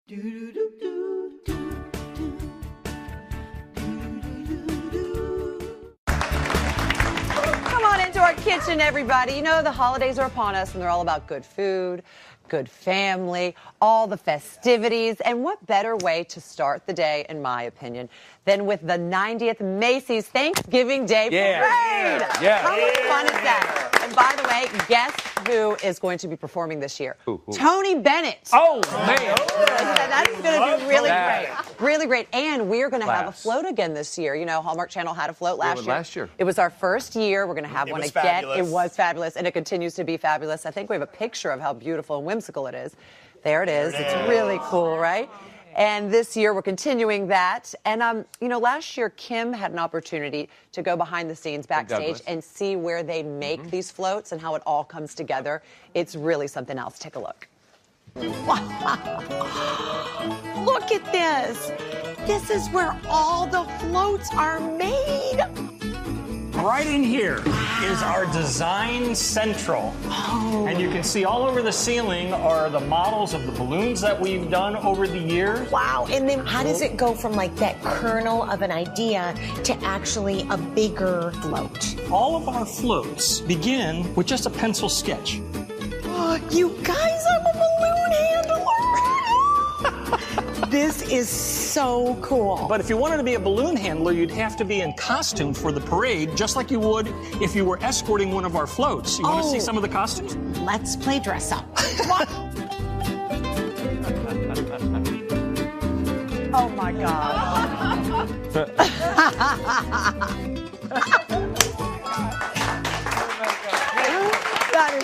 Come on into our kitchen, everybody. You know, the holidays are upon us, and they're all about good food, good family, all the festivities. And what better way to start the day, in my opinion, than with the 90th Macy's Thanksgiving Day Parade? How much fun is that? And by the way, guess who is going to be performing this year? Who? Tony Bennett. Oh, man. That's going to be really great. Really great. And we're going to have a float again this year. You know, Hallmark Channel had a float last year. It was our first year. We're going to have one again. Fabulous. It was fabulous, and it continues to be fabulous. I think we have a picture of how beautiful and whimsical it is. There it is. It's really cool, right? And this year, we're continuing that. And, you know, last year, Kim had an opportunity to go behind the scenes backstage and see where they make these floats and how it all comes together. It's really something else. Take a look. Look at this. This is where all the floats are made. Right in here is our design central. And you can see all over the ceiling are the models of the balloons that we've done over the years. Wow, and then how does it go from like that kernel of an idea to actually a bigger float? All of our floats begin with just a pencil sketch. You guys, I'm a balloon handler! This is so cool. But if you wanted to be a balloon handler, you'd have to be in costume for the parade, just like you would if you were escorting one of our floats. You want to see some of the costumes? Let's play dress up. Oh, my God.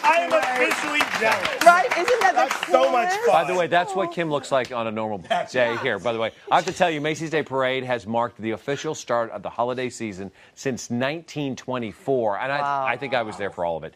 I am officially jealous. Right? Isn't that That's so much fun. By the way, that's what Kim looks like on a normal day here. By the way, I have to tell you, Macy's Day Parade has marked the official start of the holiday season since 1924, and I think I was there for all of it.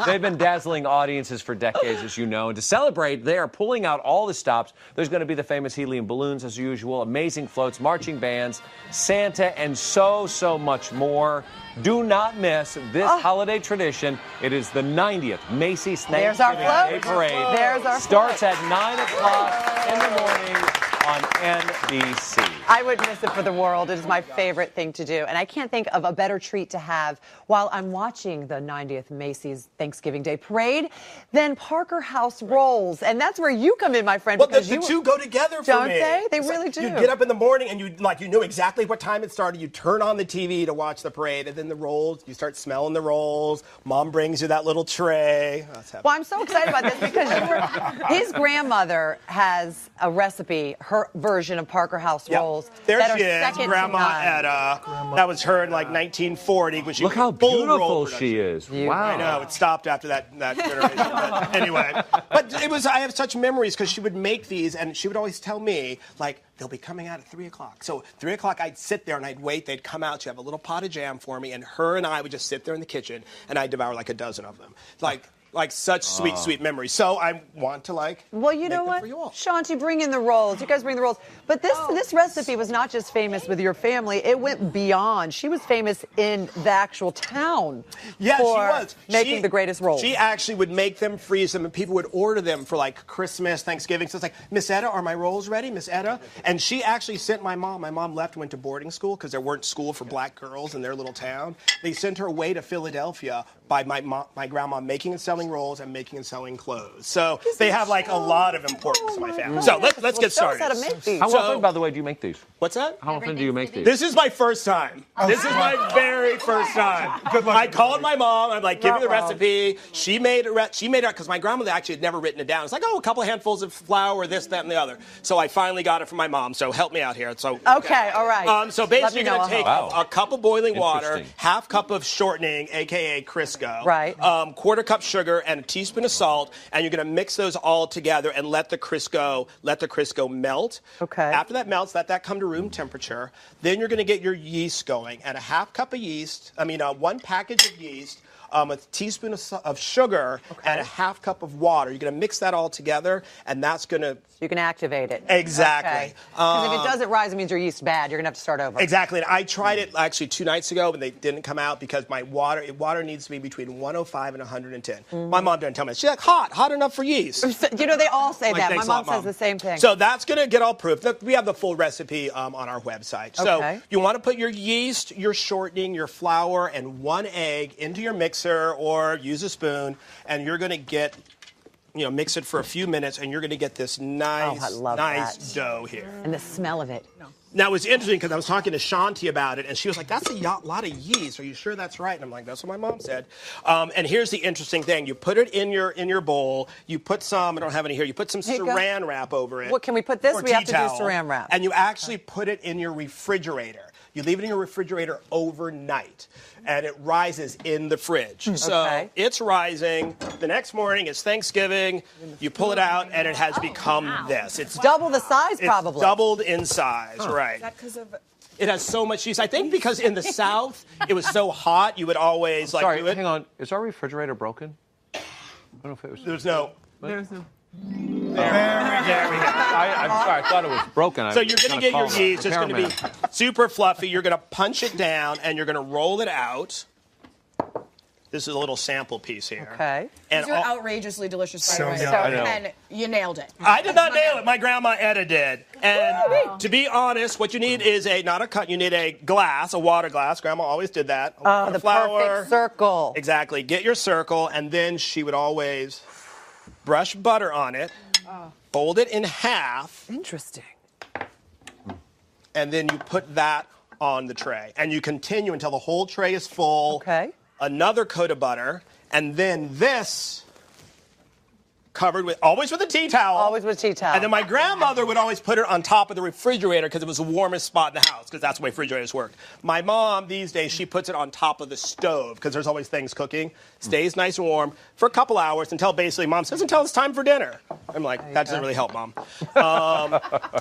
They've been dazzling audiences for decades, as you know, and to celebrate, they are pulling out all the stops. There's going to be the famous helium balloons, as usual, amazing floats, marching bands, Santa, and so much more. Do not miss this holiday tradition. It is the 90th Macy's Thanksgiving Day Parade. There's our Starts at 9 o'clock in the morning on NBC. I wouldn't miss it for the world. It is my favorite thing to do. And I can't think of a better treat to have while I'm watching the 90th Macy's Thanksgiving Day Parade than Parker House rolls. And that's where you come in, my friend. Well, the two go together for don't me. They? They really do. You get up in the morning and you knew exactly what time it started. You turn on the TV to watch the parade, and then the rolls, you start smelling the rolls. Mom brings you that little tray. Well, I'm so excited about this because his grandmother has a recipe, her version of Parker House rolls. There that she are is, second Grandma to none. Etta. That was her in like 1940. When she Look how full roll beautiful production. she is. Wow. I know, it stopped after that generation. But anyway, but I have such memories because she would make these and she would always tell me, like, they'll be coming out at 3 o'clock. So 3 o'clock, I'd sit there and I'd wait. They'd come out. She'd have a little pot of jam for me, and her and I would just sit there in the kitchen, and I'd devour like a dozen of them. Like such sweet memories. So I want to Well, you know what? Shanti, bring in the rolls. You guys bring the rolls. But this recipe was not just famous with your family. It went beyond. She was famous in the actual town for she was. making the greatest rolls. She actually would make them, freeze them, and people would order them for like Christmas, Thanksgiving. So it's like, Miss Etta, are my rolls ready, Miss Etta? And she actually sent my mom. My mom left, went to boarding school because there weren't school for black girls in their little town. They sent her away to Philadelphia by my grandma making and selling rolls and making and selling clothes. So they have like a lot of importance in my family. So let's get started. How to make these. How often, by the way, do you make these? What's that? How often do you make these? This is my first time. This is my very first time. I called my mom. I'm like, give me the recipe. She made it because my grandmother actually had never written it down. It's like, a couple of handfuls of flour, this, that, and the other. So I finally got it from my mom. So help me out here. So okay, all right. So basically, you're going to take a cup of boiling water, half cup of shortening, aka Crisco, right? Quarter cup sugar and a teaspoon of salt, and you're going to mix those all together and let the Crisco melt. Okay. After that melts, let that come to room temperature. Then you're going to get your yeast going, and a half cup of yeast. 1 package of yeast. a teaspoon of sugar, and a half cup of water. You're going to mix that all together, and that's going to... You can activate it. Exactly. Because if it doesn't rise, it means your yeast bad. You're going to have to start over. Exactly. And I tried it actually 2 nights ago, and they didn't come out because my water needs to be between 105 and 110. My mom didn't tell me. She's like, hot enough for yeast. You know, they all say Like, that. My thanks a mom lot, says the same thing. So that's going to get all proof. We have the full recipe on our website. So Okay. you want to put your yeast, your shortening, your flour, and 1 egg into your mixer or use a spoon, and you're going to get... mix it for a few minutes, and you're going to get this nice dough here. And the smell of it. Now, it was interesting because I was talking to Shanti about it, and she was like, that's a lot of yeast. Are you sure that's right? And I'm like, that's what my mom said. And here's the interesting thing. You put it in your bowl. You put some, I don't have any here, you put some saran wrap over it. What, can we put this? Or We have to do tea towel. saran wrap. And you actually put it in your refrigerator. You leave it in your refrigerator overnight, and it rises in the fridge. So it's rising. The next morning, it's Thanksgiving. You pull it out, and it has become this. It's double the size, probably. It's doubled in size, right. Is that because of... It has so much yeast. I think because in the South, it was so hot, you would always do it. Hang on. Is our refrigerator broken? I don't know if it was... There's no... There's no... There we go. I'm sorry. I thought it was broken. So you're going to get your yeast. It's going to be super fluffy. You're going to punch it down, and you're going to roll it out. This is a little sample piece here. Okay. And These are outrageously delicious, by the way. good. I know. And you nailed it. I did not nail it. My grandma Etta did. And to be honest, what you need is not a cut. You need a glass, a water glass. Grandma always did that. The perfect circle. Exactly. Get your circle, and then she would always brush butter on it, fold it in half. Interesting. And then you put that on the tray. And you continue until the whole tray is full. Okay. Another coat of butter. And then this covered with, always with a tea towel. Always with tea towel. And then my grandmother would always put it on top of the refrigerator because it was the warmest spot in the house, because that's the way refrigerators work. My mom, these days, she puts it on top of the stove because there's always things cooking. Stays nice and warm for a couple hours until basically Mom says, until it's time for dinner. I'm like, that doesn't really help, Mom.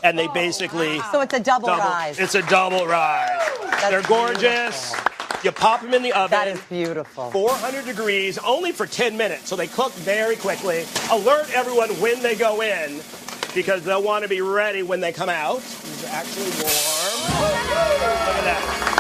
And they basically... So it's a double rise. It's a double rise. They're gorgeous. Beautiful. You pop them in the oven. That is beautiful. 400 degrees, only for 10 minutes. So they cook very quickly. Alert everyone when they go in, because they'll want to be ready when they come out. These are actually warm. Look at that.